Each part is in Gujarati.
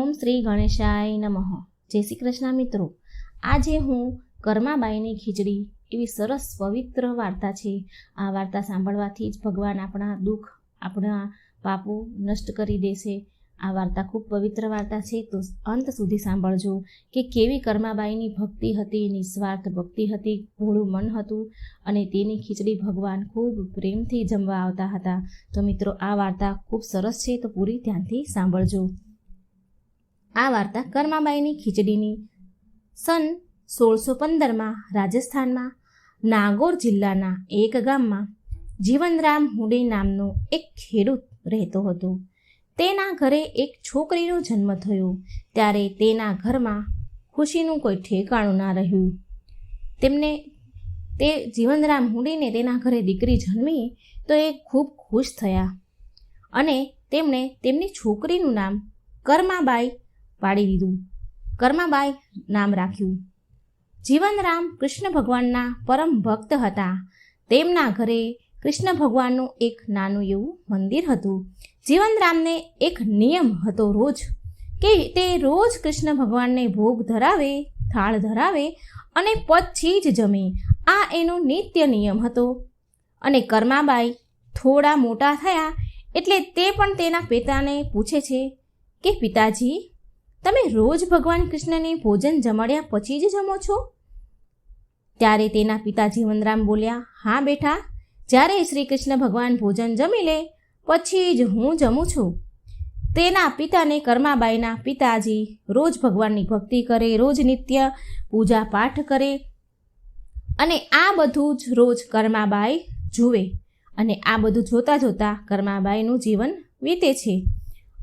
ઓમ શ્રી ગણેશાય નમઃ. જય શ્રી કૃષ્ણ મિત્રો. આજે હું કર્માબાઈની ખીચડી એવી સરસ પવિત્ર વાર્તા છે. આ વાર્તા સાંભળવાથી જ ભગવાન આપણા દુઃખ, આપણા પાપો નષ્ટ કરી દેશે. આ વાર્તા ખૂબ પવિત્ર વાર્તા છે, તો અંત સુધી સાંભળજો કે કેવી કર્માબાઈની ભક્તિ હતી, નિસ્વાર્થ ભક્તિ હતી, ભોળું મન હતું અને તેની ખીચડી ભગવાન ખૂબ પ્રેમથી જમવા આવતા હતા. તો મિત્રો, આ વાર્તા ખૂબ સરસ છે, તો પૂરી ધ્યાનથી સાંભળજો. આ વાર્તા કર્માબાઈની ખીચડીની સન 1615માં રાજસ્થાનમાં નાગોર જિલ્લાના એક ગામમાં જીવનરામ હુડે નામનો એક ખેડૂત રહેતો હતો. તેના ઘરે એક છોકરીનો જન્મ થયો. ત્યારે તેના ઘરમાં ખુશીનું કોઈ ઠેકાણું ના રહ્યું. તે જીવનરામ હુડીને તેના ઘરે દીકરી જન્મી તો એ ખૂબ ખુશ થયા અને તેમણે તેમની છોકરીનું નામ કર્માબાઈ પાડી દીધું. કર્માબાઈ નામ રાખ્યું. જીવનરામ કૃષ્ણ ભગવાનના પરમ ભક્ત હતા. તેમના ઘરે કૃષ્ણ ભગવાનનું એક નાનું એવું મંદિર હતું. જીવનરામને એક નિયમ હતો કે તે રોજ કૃષ્ણ ભગવાનને ભોગ ધરાવે, થાળ ધરાવે અને પછી જ જમે. આ એનો નિત્ય નિયમ હતો. અને કર્માબાઈ થોડા મોટા થયા એટલે તે પણ તેના પિતાને પૂછે છે કે પિતાજી, તમે રોજ ભગવાન કૃષ્ણને ભોજન જમાડ્યા પછી જ જમો છો? ત્યારે તેના પિતા જીવનરામ બોલ્યા, હા બેટા, જ્યારે શ્રી કૃષ્ણ ભગવાન ભોજન જમી લે પછી જ હું જમું છું. તેના પિતાને કર્માબાઈના પિતાજી રોજ ભગવાનની ભક્તિ કરે, રોજ નિત્ય પૂજા પાઠ કરે અને આ બધું જ રોજ કર્માબાઈ જુએ. અને આ બધું જોતાં જોતાં કર્માબાઈનું જીવન વીતે છે.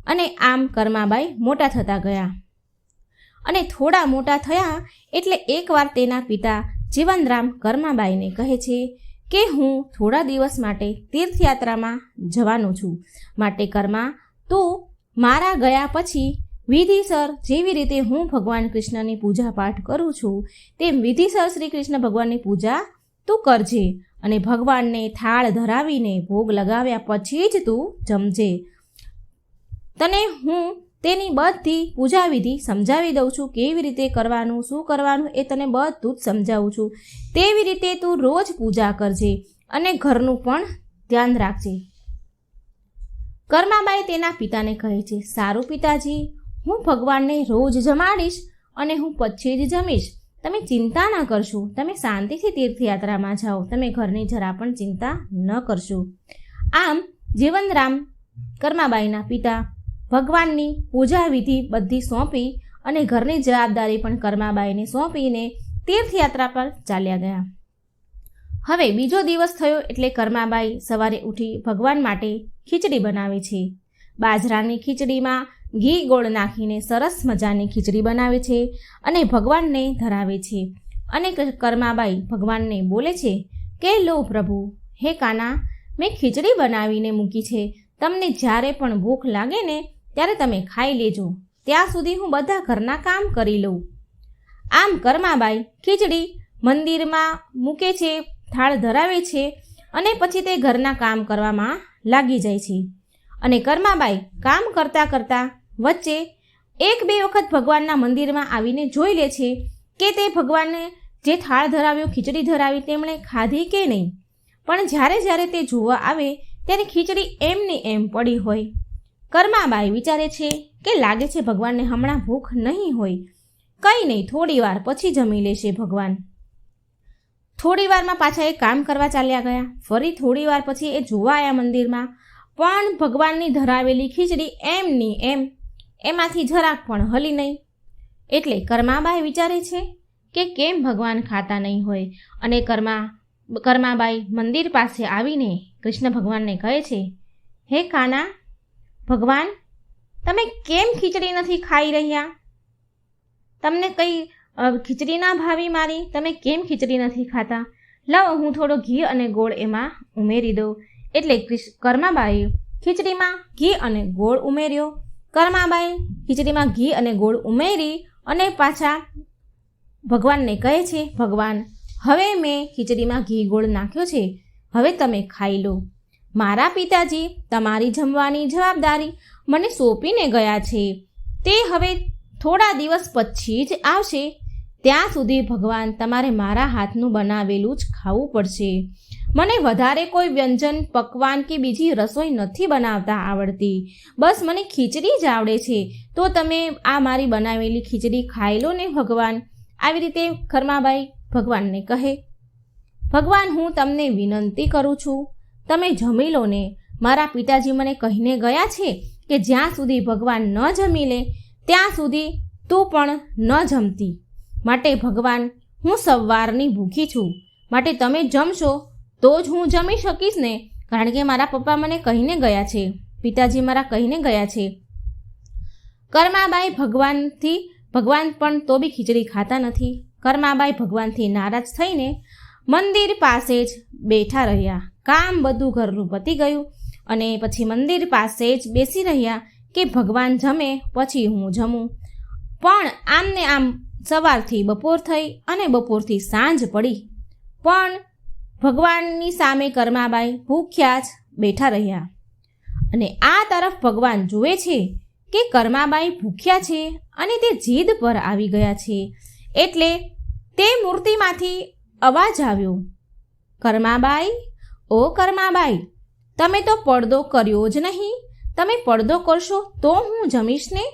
અને આમ કર્માબાઈ મોટા થતા ગયા. અને થોડા મોટા થયા એટલે એકવાર તેના પિતા જીવનરામ કર્માબાઈને કહે છે કે હું થોડા દિવસ માટે તીર્થયાત્રામાં જવાનું છું. માટે કર્મા, તું મારા ગયા પછી વિધિસર જેવી રીતે હું ભગવાન કૃષ્ણની પૂજા પાઠ કરું છું તેમ વિધિસર શ્રી કૃષ્ણ ભગવાનની પૂજા તું કરજે અને ભગવાનને થાળ ધરાવીને ભોગ લગાવ્યા પછી જ તું જમજે. તને હું તેની બધી પૂજા વિધિ સમજાવી દઉં છું. કેવી રીતે કરવાનું, શું કરવાનું એ તને બધું જ સમજાવું છું. તેવી રીતે તું રોજ પૂજા કરજે અને ઘરનું પણ ધ્યાન રાખજે. કર્માબાઈ તેના પિતાને કહે છે, સારું પિતાજી, હું ભગવાનને રોજ જમાડીશ અને હું પછી જ જમીશ. તમે ચિંતા ન કરશો. તમે શાંતિથી તીર્થયાત્રામાં જાઓ. તમે ઘરની જરા પણ ચિંતા ન કરશો. આમ જીવનરામ કર્માબાઈના પિતા ભગવાનની પૂજા વિધિ બધી સોંપી અને ઘરની જવાબદારી પણ કર્માબાઈને સોંપીને તીર્થયાત્રા પર ચાલ્યા ગયા. હવે બીજો દિવસ થયો એટલે કર્માબાઈ સવારે ઉઠી ભગવાન માટે ખીચડી બનાવે છે. બાજરાની ખીચડીમાં ઘી ગોળ નાખીને સરસ મજાની ખીચડી બનાવે છે અને ભગવાનને ધરાવે છે. અને કર્માબાઈ ભગવાનને બોલે છે કે લો પ્રભુ, હે કાના, મેં ખીચડી બનાવીને મૂકી છે. તમને જ્યારે પણ ભૂખ લાગે ને ત્યારે તમે ખાઈ લેજો. ત્યાં સુધી હું બધા ઘરના કામ કરી લઉં. આમ કર્માબાઈ ખીચડી મંદિરમાં મૂકે છે, થાળ ધરાવે છે અને પછી તે ઘરના કામ કરવામાં લાગી જાય છે. અને કર્માબાઈ કામ કરતાં કરતાં વચ્ચે 1-2 વખત ભગવાનના મંદિરમાં આવીને જોઈ લે છે કે તે ભગવાનને જે થાળ ધરાવ્યો, ખીચડી ધરાવી, તેમણે ખાધી કે નહીં. પણ જ્યારે તે જોવા આવે ત્યારે ખીચડી એમની એમ પડી હોય. કર્માબાઈ વિચારે છે કે લાગે છે ભગવાનને હમણાં ભૂખ નહીં હોય. કંઈ નહીં, થોડી વાર પછી જમી લેશે ભગવાન. થોડી વારમાં પાછા એ કામ કરવા ચાલ્યા ગયા. ફરી થોડી વાર પછી એ જોવા આવ્યા મંદિરમાં, પણ ભગવાનની ધરાવેલી ખીચડી એમની એમ, એમાંથી જરાક પણ હલી નહીં. એટલે કર્માબાઈ વિચારે છે કે કેમ ભગવાન ખાતા નહીં હોય. અને કર્માબાઈ મંદિર પાસે આવીને કૃષ્ણ ભગવાનને કહે છે, હે કાના, ભગવાન, તમે કેમ ખીચડી નથી ખાઈ રહ્યા? તમને કંઈ ખીચડી ના ભાવી મારી? તમે કેમ ખીચડી નથી ખાતા? લાવો હું થોડો ઘી અને ગોળ એમાં ઉમેરી દઉં. એટલે કર્માબાઈએ ખીચડીમાં ઘી અને ગોળ ઉમેર્યો. કર્માબાઈ ખીચડીમાં ઘી અને ગોળ ઉમેરી અને પાછા ભગવાનને કહે છે, ભગવાન, હવે મેં ખીચડીમાં ઘી ગોળ નાખ્યો છે, હવે તમે ખાઈ લો. મારા પિતાજી તમારી જમવાની જવાબદારી મને સોંપીને ગયા છે. તે હવે થોડા દિવસ પછી જ આવશે. ત્યાં સુધી ભગવાન તમારે મારા હાથનું બનાવેલું જ ખાવું પડશે. મને વધારે કોઈ વ્યંજન, પકવાન કે બીજી રસોઈ નથી બનાવતા આવડતી. બસ મને ખીચડી જ આવડે છે. તો તમે આ મારી બનાવેલી ખીચડી ખાઈ લો ને ભગવાન. આવી રીતે કર્માબાઈ ભગવાનને કહે, ભગવાન, હું તમને વિનંતી કરું છું, તમે જમી લો ને. મારા પિતાજી મને કહીને ગયા છે કે જ્યાં સુધી ભગવાન ન જમી લે ત્યાં સુધી તું પણ ન જમતી. માટે ભગવાન, હું સવારની ભૂખી છું, માટે તમે જમશો તો જ હું જમી શકીશ ને. કારણ કે મારા પપ્પા મને કહીને ગયા છે, પિતાજી મારા કહીને ગયા છે. કર્માબાઈ ભગવાન પણ તો બી ખીચડી ખાતા નથી. કર્માબાઈ ભગવાનથી નારાજ થઈને મંદિર પાસે જ બેઠા રહ્યા. કામ બધું ઘરનું પતી ગયું અને પછી મંદિર પાસે જ બેસી રહ્યા કે ભગવાન જમે પછી હું જમું. પણ આમને આમ સવારથી બપોર થઈ અને બપોરથી સાંજ પડી, પણ ભગવાનની સામે કર્માબાઈ ભૂખ્યા જ બેઠા રહ્યા. અને આ તરફ ભગવાન જુએ છે કે કર્માબાઈ ભૂખ્યા છે અને તે જીદ પર આવી ગયા છે. એટલે તે મૂર્તિમાંથી અવાજ આવ્યો, કર્માબાઈ, ઓ કર્માબાઈ, તમે તો પડદો કર્યો જ નહીં. તમે પડદો કરશો તો હું જમીશ ને.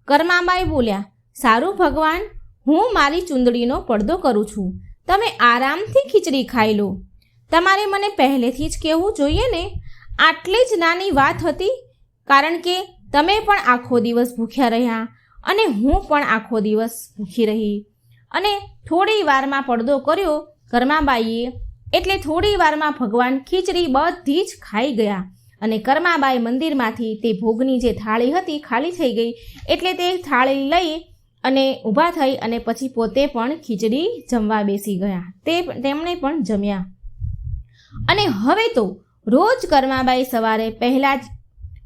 કર્માબાઈ બોલ્યા, સારું ભગવાન, હું મારી ચૂંદડીનો પડદો કરું છું, તમે આરામથી ખીચડી ખાઈ લો. તમારે મને પહેલેથી જ કહેવું જોઈએ ને. આટલી જ નાની વાત હતી, કારણ કે તમે પણ આખો દિવસ ભૂખ્યા રહ્યા અને હું પણ આખો દિવસ ભૂખી રહી. અને થોડી વારમાં પડદો કર્યો કર્માબાઈએ, એટલે થોડી વારમાં ભગવાન ખીચડી બધી જ ખાઈ ગયા. અને કર્માબાઈ મંદિરમાંથી તે ભોગની જે થાળી હતી ખાલી થઈ ગઈ. એટલે તે થાળી લઈ અને ઊભા થઈ અને પછી પોતે પણ ખીચડી જમવા બેસી ગયા. તેમણે પણ જમ્યા. અને હવે તો રોજ કર્માબાઈ સવારે પહેલાં જ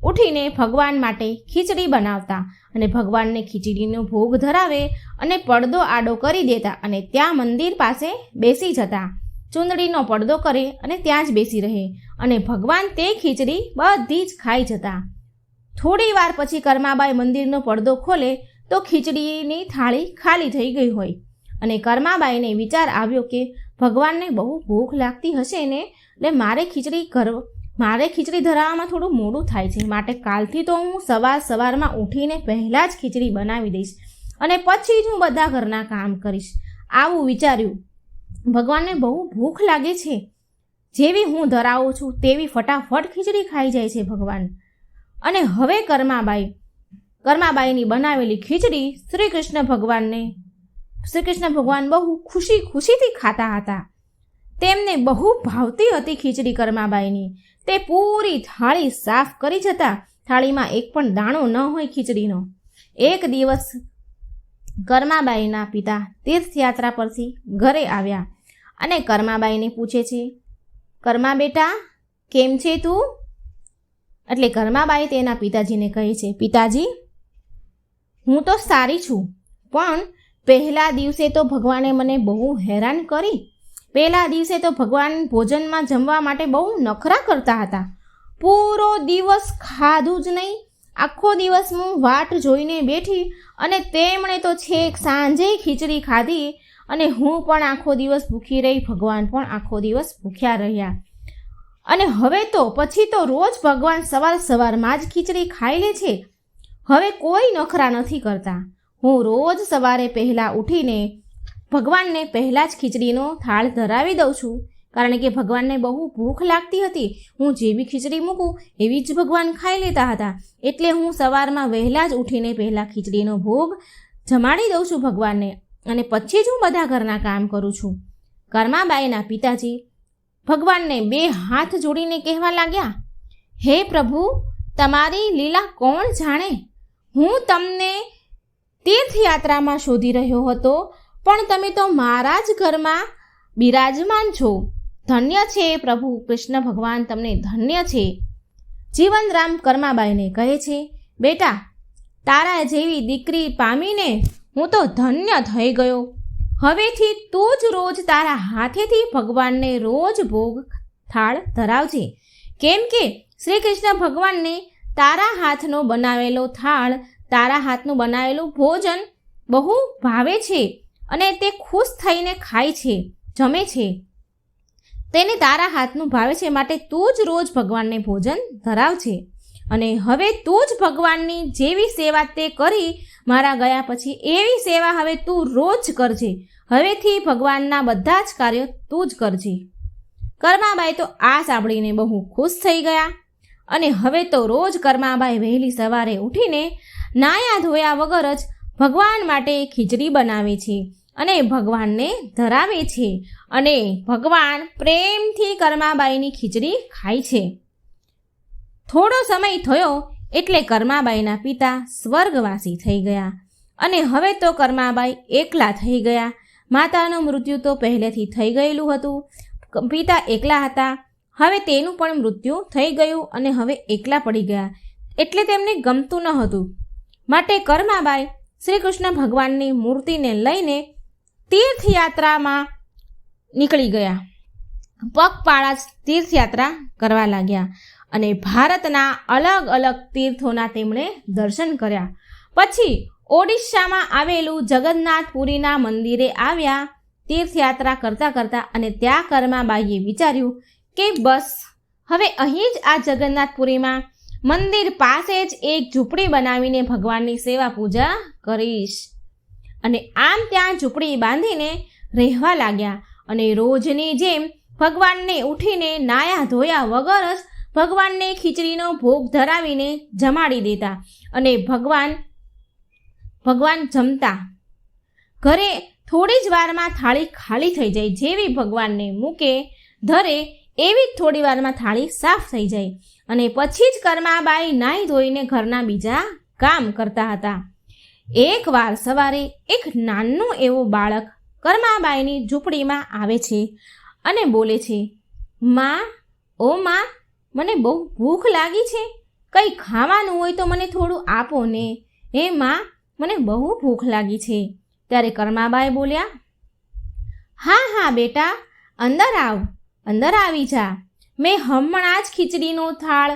ઉઠીને ભગવાન માટે ખીચડી બનાવતા અને ભગવાનને ખીચડીનો ભોગ ધરાવે અને પડદો આડો કરી દેતા અને ત્યાં મંદિર પાસે બેસી જતા. ચૂંદડીનો પડદો કરે અને ત્યાં જ બેસી રહે અને ભગવાન તે ખીચડી બધી જ ખાઈ જતા. થોડી વાર પછી કર્માબાઈ મંદિરનો પડદો ખોલે તો ખીચડીની થાળી ખાલી થઈ ગઈ હોય. અને કર્માબાઈને વિચાર આવ્યો કે ભગવાનને બહુ ભૂખ લાગતી હશે ને, એટલે મારે ખીચડી ધરાવવામાં થોડું મોડું થાય છે, માટે કાલથી તો હું સવારમાં ઉઠીને પહેલાં જ ખીચડી બનાવી દઈશ અને પછી જ હું બધા ઘરના કામ કરીશ. આવું વિચાર્યું. ભગવાનને બહુ ભૂખ લાગે છે. જેવી હું ધરાવું છું તેવી ફટાફટ ખીચડી ખાઈ જાય છે ભગવાન. અને હવે કર્માબાઈની બનાવેલી ખીચડી શ્રી કૃષ્ણ ભગવાન બહુ ખુશીથી ખાતા હતા. તેમને બહુ ભાવતી હતી ખીચડી કર્માબાઈની. તે પૂરી થાળી સાફ કરી જતા. થાળીમાં એક પણ દાણો ન હોય ખીચડીનો. એક દિવસ કર્માબાઈના પિતા તીર્થયાત્રા પરથી ઘરે આવ્યા અને કર્માબાઈને પૂછે છે, કર્મા બેટા, કેમ છે તું? એટલે કર્માબાઈ તેના પિતાજીને કહે છે, પિતાજી, હું તો સારી છું, પણ પહેલા દિવસે તો ભગવાને મને બહુ હેરાન કરી. પહેલા દિવસે તો ભગવાન ભોજનમાં જમવા માટે બહુ નખરા કરતા હતા. પૂરો દિવસ ખાધું જ નહીં. આખો દિવસ હું વાટ જોઈને બેઠી અને તેમણે તો છેક સાંજે ખીચડી ખાધી અને હું પણ આખો દિવસ ભૂખી રહી. ભગવાન પણ આખો દિવસ ભૂખ્યા રહ્યા. અને હવે તો પછી તો રોજ ભગવાન સવારમાં જ ખીચડી ખાઈ લે છે. હવે કોઈ નખરા નથી કરતા. હું રોજ સવારે પહેલાં ઉઠીને ભગવાનને પહેલાં જ ખીચડીનો થાળ ધરાવી દઉં છું, કારણ કે ભગવાનને બહુ ભૂખ લાગતી હતી. હું જેવી ખીચડી મૂકું એવી જ ભગવાન ખાઈ લેતા હતા. એટલે હું સવારમાં વહેલા જ ઉઠીને પહેલાં ખીચડીનો ભોગ જમાડી દઉં છું ભગવાનને અને પછી જ હું બધા ઘરના કામ કરું છું. કર્માબાઈના પિતાજી ભગવાનને 2 હાથ જોડીને કહેવા લાગ્યા, હે પ્રભુ, તમારી લીલા કોણ જાણે. હું તમને તીર્થયાત્રામાં શોધી રહ્યો હતો, પણ તમે તો મારા જ ઘરમાં બિરાજમાન છો. ધન્ય છે પ્રભુ કૃષ્ણ ભગવાન, તમને ધન્ય છે. જીવનરામ કર્માબાઈને કહે છે, બેટા, તારા જેવી દીકરી પામીને હું તો ધન્ય થઈ ગયો. હવેથી તું જ રોજ તારા હાથેથી ભગવાનને રોજ ભોગ થાળ ધરાવજે, કેમ કે શ્રી કૃષ્ણ ભગવાનને તારા હાથનો બનાવેલો થાળ તારા હાથનું બનાવેલું ભોજન બહુ ભાવે છે અને તે ખુશ થઈને ખાય છે, જમે છે. તેને તારા હાથનું ભાવે છે, માટે તું જ રોજ ભગવાનને ભોજન ધરાવજે. અને હવે તું જ ભગવાનની જેવી સેવા તે કરી મારા ગયા પછી એવી સેવા હવે તું રોજ કરજે. હવેથી ભગવાનના બધા જ કાર્યો તું જ કરજે. કર્માબાઈ તો આ સાંભળીને બહુ ખુશ થઈ ગયા અને હવે તો રોજ કર્માબાઈ વહેલી સવારે ઉઠીને નાયા ધોયા વગર જ ભગવાન માટે ખીચડી બનાવે છે અને ભગવાનને ધરાવે છે અને ભગવાન પ્રેમથી કર્માબાઈની ખીચડી ખાય છે. થોડો સમય થયો એટલે કર્માબાઈના પિતા સ્વર્ગવાસી થઈ ગયા અને હવે તો કર્માબાઈ એકલા થઈ ગયા. માતાનું મૃત્યુ તો પહેલેથી થઈ ગયેલું હતું. પિતા એકલા હતા, હવે તેનું પણ મૃત્યુ થઈ ગયું અને હવે એકલા પડી ગયા એટલે તેમને ગમતું ન હતું. માટે કર્માબાઈ શ્રી કૃષ્ણ ભગવાનની મૂર્તિને લઈને તીર્થયાત્રામાં નીકળી ગયા. પગપાળા જ તીર્થયાત્રા કરવા લાગ્યા અને ભારતના અલગ અલગ તીર્થોના તેમણે દર્શન કર્યા. પછી ઓડિશામાં આવેલું જગન્નાથપુરીના મંદિરે આવ્યા. તીર્થયાત્રા કરતાં કરતાં અને ત્યાં કર્માબાઈએ વિચાર્યું કે બસ હવે અહીં જ આ જગન્નાથપુરીમાં મંદિર પાસે જ એક ઝૂંપડી બનાવીને ભગવાનની સેવા પૂજા કરીશ. અને આમ ત્યાં ઝૂંપડી બાંધીને રહેવા લાગ્યા અને રોજની જેમ ભગવાનને ઉઠીને નાયા ધોયા વગર જ ભગવાનને ખીચડીનો ભોગ ધરાવીને જમાડી દેતા અને ભગવાન જમતા. ઘરે થોડી જ વારમાં થાળી ખાલી થઈ જાય. જેવી ભગવાનને મૂકે ધરે એવી જ થોડી વારમાં થાળી સાફ થઈ જાય અને પછી જ કર્માબાઈ નાહી ધોઈને ઘરના બીજા કામ કરતા હતા. એકવાર સવારે એક નાનું એવું બાળક કર્માબાઈની ઝૂંપડીમાં આવે છે અને બોલે છે, માં, ઓ માં, મને બહુ ભૂખ લાગી છે, કંઈ ખાવાનું હોય તો મને થોડું આપો ને. હે માં, મને બહુ ભૂખ લાગી છે. ત્યારે કર્માબાઈ બોલ્યા, હા હા બેટા, અંદર આવ, અંદર આવી જા. મેં હમણાં જ ખીચડીનો થાળ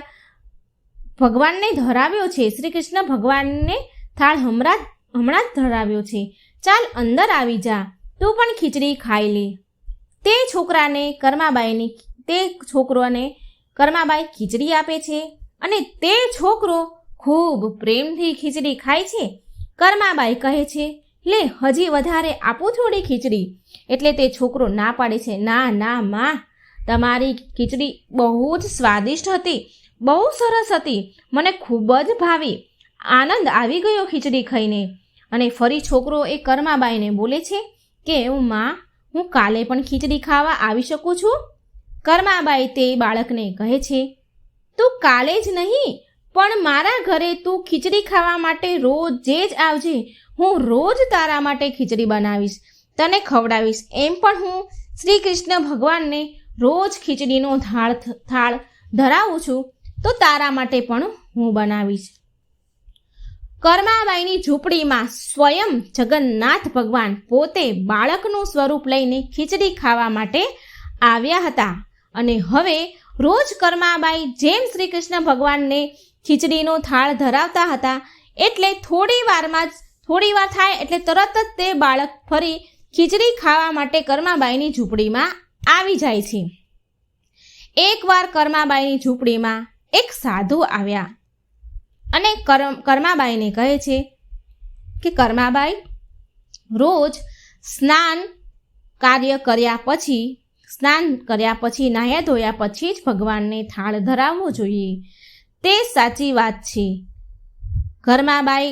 ભગવાનને ધરાવ્યો છે. શ્રી કૃષ્ણ ભગવાનને થાળ હમણાં જ ધરાવ્યો છે. ચાલ અંદર આવી જા, તું પણ ખીચડી ખાઈ લે. તે છોકરોને કર્માબાઈ ખીચડી આપે છે અને તે છોકરો ખૂબ પ્રેમથી ખીચડી ખાય છે. કર્માબાઈ કહે છે, લે હજી વધારે આપું થોડી ખીચડી. એટલે તે છોકરો ના પાડે છે, ના ના માં, તમારી ખીચડી બહુ જ સ્વાદિષ્ટ હતી, બહુ સરસ હતી, મને ખૂબ જ ભાવી, આનંદ આવી ગયો ખીચડી ખાઈને. અને ફરી છોકરો એ કર્માબાઈને બોલે છે કે માં, હું કાલે પણ ખીચડી ખાવા આવી શકું છું? કર્માબાઈ તે બાળકને કહે છે, તું કાલે જ નહીં પણ મારા ઘરે તું ખીચડી ખાવા માટે રોજે જ આવજે. હું રોજ તારા માટે ખીચડી બનાવીશ, તને ખવડાવીશ. એમ પણ હું શ્રી કૃષ્ણ ભગવાનને રોજ ખીચડીનો થાળ ધરાવું છું, તો તારા માટે પણ હું બનાવીશ. કર્માબાઈની ઝૂંપડીમાં સ્વયં જગન્નાથ ભગવાન પોતે બાળકનું સ્વરૂપ લઈને ખીચડી ખાવા માટે આવ્યા હતા. અને હવે રોજ કર્માબાઈ જેમ શ્રી કૃષ્ણ ભગવાનને ખીચડીનો થાળ ધરાવતા હતા એટલે થોડી વાર થાય એટલે તરત જ તે બાળક ફરી ખીચડી ખાવા માટે કર્માબાઈની ઝૂંપડીમાં આવી જાય છે. એકવાર કર્માબાઈની ઝૂંપડીમાં એક સાધુ આવ્યા અને કર્માબાઈને કહે છે કે કર્માબાઈ, રોજ સ્નાન કર્યા પછી નાહ્યા ધોયા પછી જ ભગવાનને થાળ ધરાવવો જોઈએ. તે સાચી વાત છે. કર્માબાઈ,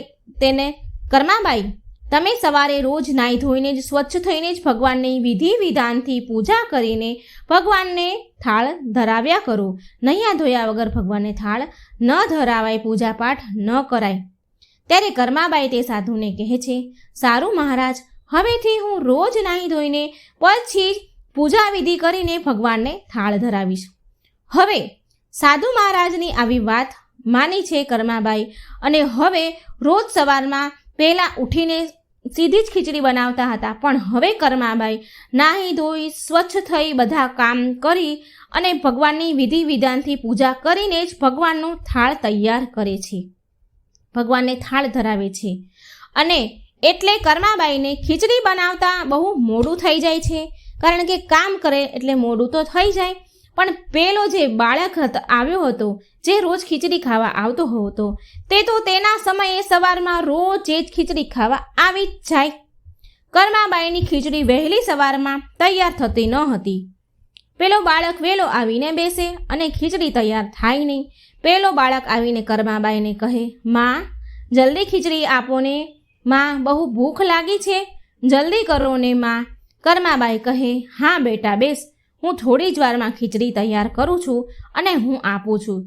તમે સવારે રોજ નાહી ધોઈને જ સ્વચ્છ થઈને જ ભગવાનની વિધિ વિધાનથી પૂજા કરીને ભગવાનને થાળ ધરાવ્યા કરો. નૈયા ધોયા વગર ભગવાનને થાળ ન ધરાવાય, પૂજાપાઠ ન કરાય. ત્યારે કર્માબાઈ તે સાધુને કહે છે, સારું મહારાજ, હવેથી હું રોજ નાહી ધોઈને પછી પૂજા વિધિ કરીને ભગવાનને થાળ ધરાવીશ. હવે સાધુ મહારાજની આવી વાત માની છે કર્માબાઈ અને હવે રોજ સવારમાં પહેલાં ઉઠીને સીધી જ ખીચડી બનાવતા હતા. પણ હવે કર્માબાઈ નાહી ધોઈ સ્વચ્છ થઈ બધા કામ કરી અને ભગવાનની વિધિ વિધાનથી પૂજા કરીને જ ભગવાનનો થાળ તૈયાર કરે છે. ભગવાનને થાળ ધરાવે છે. અને એટલે કર્માબાઈને ખીચડી બનાવતા બહુ મોડું થઈ જાય છે, કારણ કે કામ કરે એટલે મોડું તો થઈ જાય. પણ પેલો જે બાળક આવ્યો હતો, જે રોજ ખીચડી ખાવા આવતો હતો, તે તો તેના સમયે સવારમાં રોજ જ ખીચડી ખાવા આવી જ જાય. કર્માબાઈની ખીચડી વહેલી સવારમાં તૈયાર થતી ન હતી. પેલો બાળક વહેલો આવીને બેસે અને ખીચડી તૈયાર થાય નહીં. પેલો બાળક આવીને કર્માબાઈને કહે, માં જલ્દી ખીચડી આપો ને, માં બહુ ભૂખ લાગી છે, જલ્દી કરો ને માં. કર્માબાઈ કહે, હા બેટા બેસ, હું થોડી જ વારમાં ખીચડી તૈયાર કરું છું અને હું આપું છું.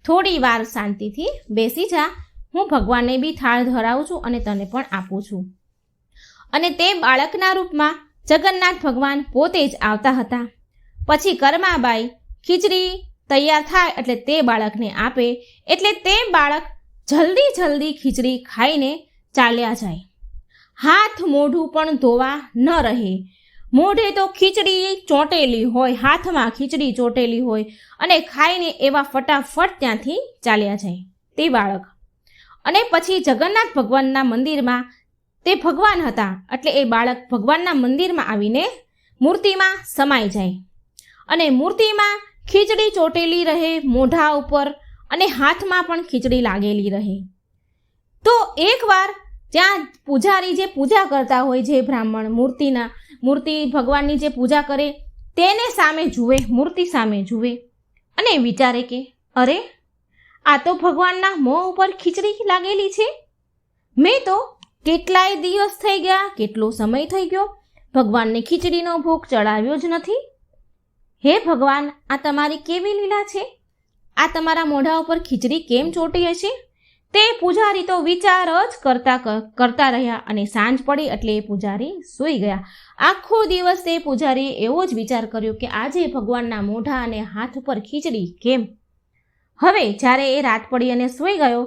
થોડી વાર શાંતિથી બેસી જા, હું ભગવાનને બી થાળ ધરાવું છું અને તને પણ આપું છું. અને તે બાળકના રૂપમાં જગન્નાથ ભગવાન પોતે જ આવતા હતા. પછી કર્માબાઈ ખીચડી તૈયાર થાય એટલે તે બાળકને આપે, એટલે તે બાળક જલ્દી ખીચડી ખાઈને ચાલ્યા જાય. હાથ મોઢું પણ ધોવા ન રહે. મોઢે તો ખીચડી ચોંટેલી હોય, હાથમાં ખીચડી ચોંટેલી હોય અને ખાઈને એવા ફટાફટ ત્યાંથી ચાલ્યા જાય તે બાળક. અને પછી જગન્નાથ ભગવાનના મંદિરમાં તે ભગવાન હતા, એટલે એ બાળક ભગવાનના મંદિરમાં આવીને મૂર્તિમાં સમાઈ જાય. અને મૂર્તિમાં ખીચડી ચોંટેલી રહે મોઢા ઉપર અને હાથમાં પણ ખીચડી લાગેલી રહે. તો એકવાર ત્યાં પૂજારી જે પૂજા કરતા હોય, જે બ્રાહ્મણ મૂર્તિ ભગવાનની જે પૂજા કરે, તેને સામે જુએ, મૂર્તિ સામે જુએ અને વિચારે કે અરે, આ તો ભગવાનના મોં ઉપર ખીચડી લાગેલી છે. મેં તો કેટલાય દિવસ થઈ ગયા, કેટલો સમય થઈ ગયો, ભગવાનને ખીચડીનો ભોગ ચડાવ્યો જ નથી. હે ભગવાન, આ તમારી કેવી લીલા છે? આ તમારા મોઢા ઉપર ખીચડી કેમ ચોંટી હશે? તે પૂજારી તો વિચાર જ કરતા રહ્યા અને સાંજ પડી એટલે એ પૂજારી સૂઈ ગયા. આખો દિવસ તે પૂજારીએ એવો જ વિચાર કર્યો કે આજે ભગવાનના મોઢા અને હાથ ઉપર ખીચડી કેમ? હવે જ્યારે એ રાત પડી અને સૂઈ ગયો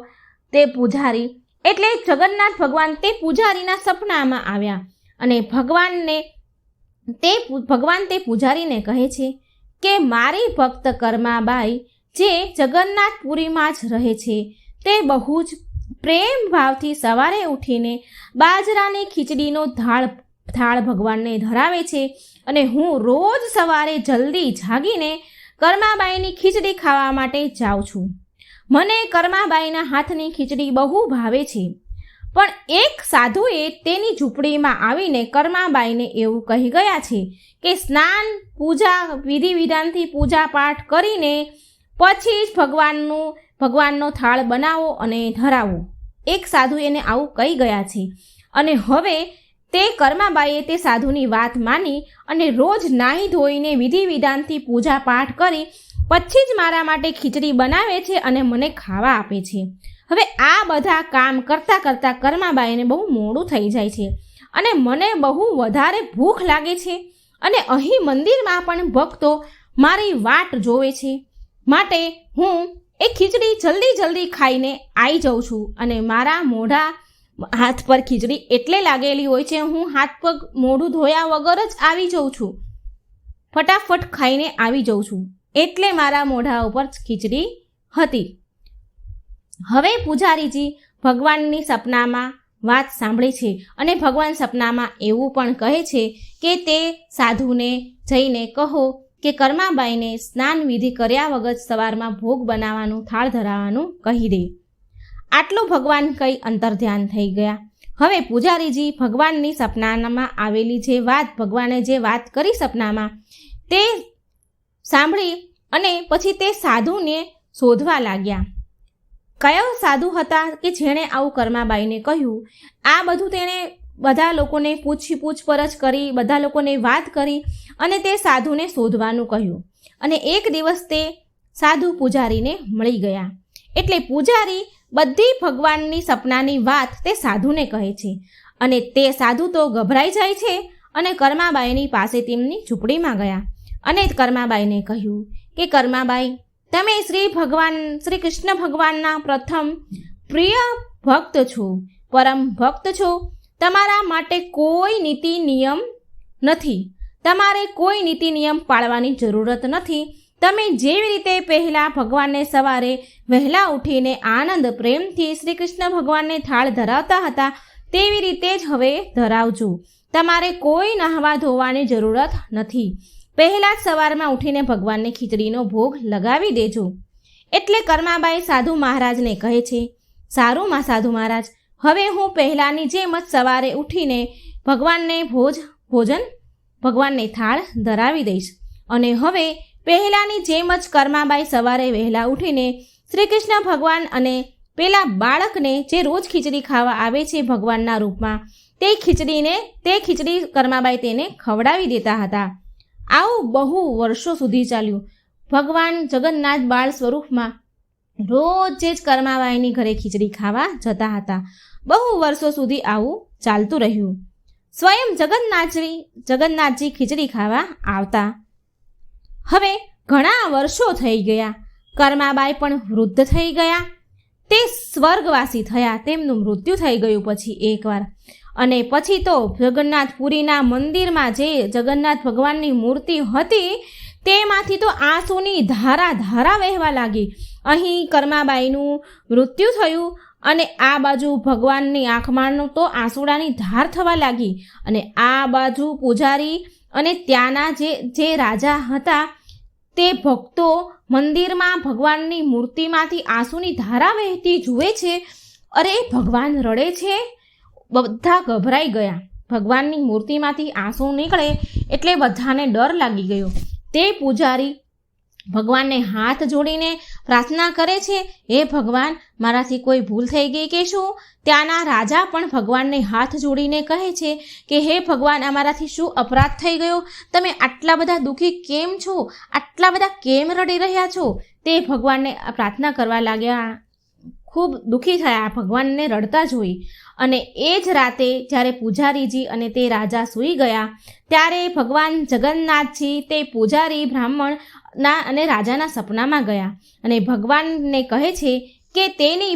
તે પૂજારી, એટલે જગન્નાથ ભગવાન તે પૂજારીના સપનામાં આવ્યા અને ભગવાન તે પૂજારીને કહે છે કે મારી ભક્ત કર્માબાઈ જે જગન્નાથપુરીમાં જ રહે છે, તે બહુ જ પ્રેમ ભાવથી સવારે ઉઠીને બાજરાની ખીચડીનો થાળ ભગવાનને ધરાવે છે અને હું રોજ સવારે જલ્દી જાગીને કર્માબાઈની ખીચડી ખાવા માટે જાઉં છું. મને કર્માબાઈના હાથની ખીચડી બહુ ભાવે છે. પણ એક સાધુએ તેની ઝૂંપડીમાં આવીને કર્માબાઈને એવું કહી ગયા છે કે સ્નાન, પૂજા, વિધિ વિધાનથી પૂજા પાઠ કરીને પછી જ ભગવાનનો થાળ બનાવો અને ધરાવો. એક સાધુ એને આવું કહી ગયા છે અને હવે તે કર્માબાઈએ તે સાધુની વાત માની અને રોજ નાહી ધોઈને વિધિ વિધાનથી પૂજા પાઠ કરી પછી જ મારા માટે ખીચડી બનાવે છે અને મને ખાવા આપે છે. હવે આ બધા કામ કરતાં કર્માબાઈને બહુ મોડું થઈ જાય છે અને મને બહુ વધારે ભૂખ લાગે છે અને અહીં મંદિરમાં પણ ભક્તો મારી વાટ જોવે છે, માટે હું એ ખીચડી જલ્દી ખાઈને આવી જાઉં છું અને મારા મોઢા હાથ પર ખીચડી એટલે લાગેલી હોય છે, હું હાથ પગ મોઢું ધોયા વગર જ આવી જાઉં છું, ફટાફટ ખાઈને આવી જાઉં છું, એટલે મારા મોઢા ઉપર ખીચડી હતી. હવે પૂજારીજી ભગવાનની સપનામાં વાત સાંભળે છે અને ભગવાન સપનામાં એવું પણ કહે છે કે તે સાધુને જઈને કહો કે કર્માબાઈને સ્નાન વિધિ કર્યા વગર સવારમાં ભોગ બનાવવાનું, થાળ ધરાવવાનું કહી દે. આટલું ભગવાન કંઈ અંતર્ધ્યાન થઈ ગયા. હવે પૂજારીજી ભગવાનની સપનામાં આવેલી જે વાત, ભગવાને જે વાત કરી સપનામાં, તે સાંભળી અને પછી તે સાધુને શોધવા લાગ્યા. કયો સાધુ હતા કે જેણે આવું કર્માબાઈને કહ્યું? આ બધું તેણે બધા લોકોને પૂછપરછ કરી, બધા લોકોને વાત કરી અને તે સાધુને શોધવાનું કહ્યું. અને એક દિવસ તે સાધુ પૂજારીને મળી ગયા. એટલે પૂજારી બધી ભગવાનની સપનાની વાત તે સાધુને કહે છે અને તે સાધુ તો ગભરાઈ જાય છે અને કર્માબાઈની પાસે તેમની ઝૂંપડીમાં ગયા અને કર્માબાઈને કહ્યું કે કર્માબાઈ, તમે શ્રી કૃષ્ણ ભગવાનના પ્રથમ પ્રિય ભક્ત છો, પરમ ભક્ત છો. તમારા માટે કોઈ નીતિ નિયમ નથી, તમારે કોઈ નીતિ નિયમ પાળવાની જરૂરત નથી. તમે જેવી રીતે પહેલાં ભગવાનને સવારે વહેલા ઉઠીને આનંદ પ્રેમથી શ્રી કૃષ્ણ ભગવાનને થાળ ધરાવતા હતા તેવી રીતે જ હવે ધરાવજો. તમારે કોઈ નહાવા ધોવાની જરૂરત નથી. પહેલાં જ સવારમાં ઉઠીને ભગવાનને ખીચડીનો ભોગ લગાવી દેજો. એટલે કર્માબાઈ સાધુ મહારાજને કહે છે, સારું માં સાધુ મહારાજ, હવે હું પહેલાંની જેમ જ સવારે ઉઠીને ભગવાનને ભગવાનને થાળ ધરાવી દઈશ. અને હવે પહેલાંની જેમ જ કર્માબાઈ સવારે વહેલા ઉઠીને શ્રી કૃષ્ણ ભગવાન અને પેલા બાળકને જે રોજ ખીચડી ખાવા આવે છે ભગવાનના રૂપમાં, તે ખીચડી કર્માબાઈ તેને ખવડાવી દેતા હતા. આવું બહુ વર્ષો સુધી ચાલ્યું. ભગવાન જગન્નાથ બાળ સ્વરૂપમાં રોજે જ કર્માબાઈની ઘરે ખીચડી ખાવા જતા હતા. બહુ વર્ષો સુધી આવું ચાલતું રહ્યું. સ્વયં જગન્નાથજી ખીચડી ખાવા આવતા. હવે ઘણા વર્ષો થઈ ગયા. કર્માબાઈ પણ વૃદ્ધ થઈ ગયા. તે સ્વર્ગવાસી થયા. તેમનું મૃત્યુ થઈ ગયું પછી એકવાર. અને પછી તો જગન્નાથપુરીના મંદિરમાં જે જગન્નાથ ભગવાનની મૂર્તિ હતી તેમાંથી તો આંસુની ધારા વહેવા લાગી. અહીં કર્માબાઈનું મૃત્યુ થયું અને આ બાજુ ભગવાનની આંખમાં તો આંસુડાની ધાર થવા લાગી. અને આ બાજુ પૂજારી અને ત્યાંના જે રાજા હતા તે ભક્તો મંદિરમાં ભગવાનની મૂર્તિમાંથી આંસુની ધારા વહેતી જુએ છે. અરે ભગવાન રડે છે. બધા ગભરાઈ ગયા. ભગવાનની મૂર્તિમાંથી આંસુ નીકળે એટલે બધાને ડર લાગી ગયો. તે પૂજારી ભગવાનને હાથ જોડીને પ્રાર્થના કરે છે, હે ભગવાન, મારાથી કોઈ ભૂલ થઈ ગઈ કે શું? ત્યાંના રાજા પણ ભગવાનને હાથ જોડીને કહે છે કે હે ભગવાન, અમારાથી શું અપરાધ થઈ ગયો? તમે આટલા બધા દુઃખી કેમ છો? આટલા બધા કેમ રડી રહ્યા છો? તે ભગવાનને પ્રાર્થના કરવા લાગ્યા. ખૂબ દુઃખી થયા ભગવાનને રડતા જોઈ. અને એ જ રાતે જ્યારે પૂજારીજી અને તે રાજા સૂઈ ગયા ત્યારે ભગવાન જગન્નાથજી તે પૂજારી બ્રાહ્મણના અને રાજાના સપનામાં ગયા અને ભગવાનને કહે છે કે તેની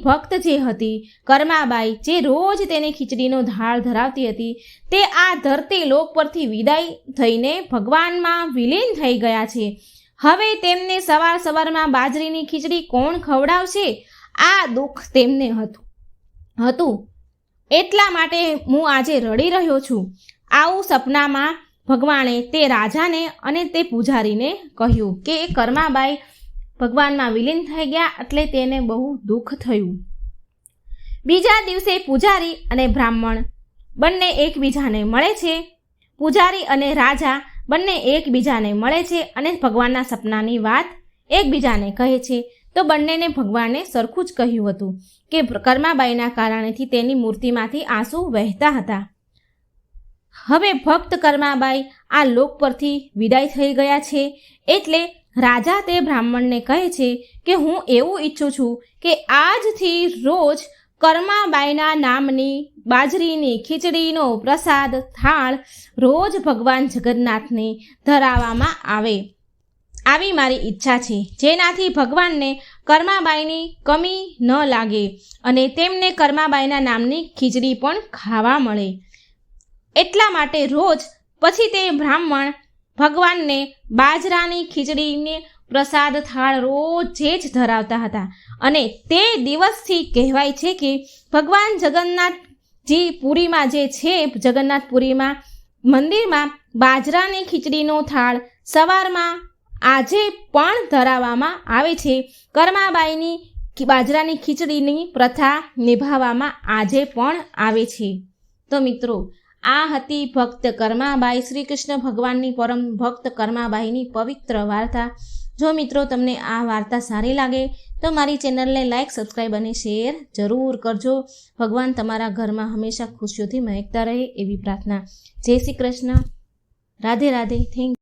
ભક્ત જે હતી કર્માબાઈ, જે રોજ તેની ખીચડીનો થાળ ધરાવતી હતી, તે આ ધરતી લોક પરથી વિદાય થઈને ભગવાનમાં વિલીન થઈ ગયા છે. હવે તેમને સવારમાં બાજરીની ખીચડી કોણ ખવડાવશે? આ દુઃખ તેમને હતું. એટલા માટે હું આજે રડી રહ્યો છું. આવું સપનામાં ભગવાને તે રાજાને અને તે પૂજારીને કહ્યું કે કર્માબાઈ ભગવાનમાં વિલીન થઈ ગયા એટલે તેને બહુ દુઃખ થયું. બીજા દિવસે પૂજારી અને બ્રાહ્મણ બંને એકબીજાને મળે છે. પૂજારી અને રાજા બંને એકબીજાને મળે છે અને ભગવાનના સપનાની વાત એકબીજાને કહે છે. તો બંનેને ભગવાને સરખું જ કહ્યું હતું કે કર્માબાઈના કારણેથી તેની મૂર્તિમાંથી આંસુ વહેતા હતા. હવે ભક્ત કર્માબાઈ આ લોક પરથી વિદાય થઈ ગયા છે. એટલે રાજા તે બ્રાહ્મણને કહે છે કે હું એવું ઈચ્છું છું કે આજથી રોજ કર્માબાઈના નામની બાજરીની ખીચડીનો પ્રસાદ થાળ રોજ ભગવાન જગન્નાથને ધરાવવામાં આવે. આવી મારી ઈચ્છા છે, જેનાથી ભગવાનને કર્માબાઈની કમી ન લાગે અને તેમને કર્માબાઈના નામની ખીચડી પણ ખાવા મળે. એટલા માટે રોજ પછી તે બ્રાહ્મણ ભગવાનને બાજરાની ખીચડીને પ્રસાદ થાળ રોજે જ ધરાવતા હતા. અને તે દિવસથી કહેવાય છે કે ભગવાન જગન્નાથજી પુરીમાં જે છે જગન્નાથપુરીમાં મંદિરમાં બાજરાની ખીચડીનો થાળ સવારમાં આજે પણ ધરાવવામાં આવે છે. કર્માબાઈની બાજરાની ખીચડીની પ્રથા નિભાવવામાં આજે પણ આવે છે. તો મિત્રો, આ હતી ભક્ત કર્માબાઈ, શ્રી કૃષ્ણ ભગવાનની પરમ ભક્ત કર્માબાઈની પવિત્ર વાર્તા. જો મિત્રો તમને આ વાર્તા સારી લાગે તો મારી ચેનલને લાઇક, સબસ્ક્રાઈબ અને શેર જરૂર કરજો. ભગવાન તમારા ઘરમાં હંમેશા ખુશીઓથી મહેકતા રહે એવી પ્રાર્થના. જય શ્રી કૃષ્ણ. રાધે રાધે. થેન્ક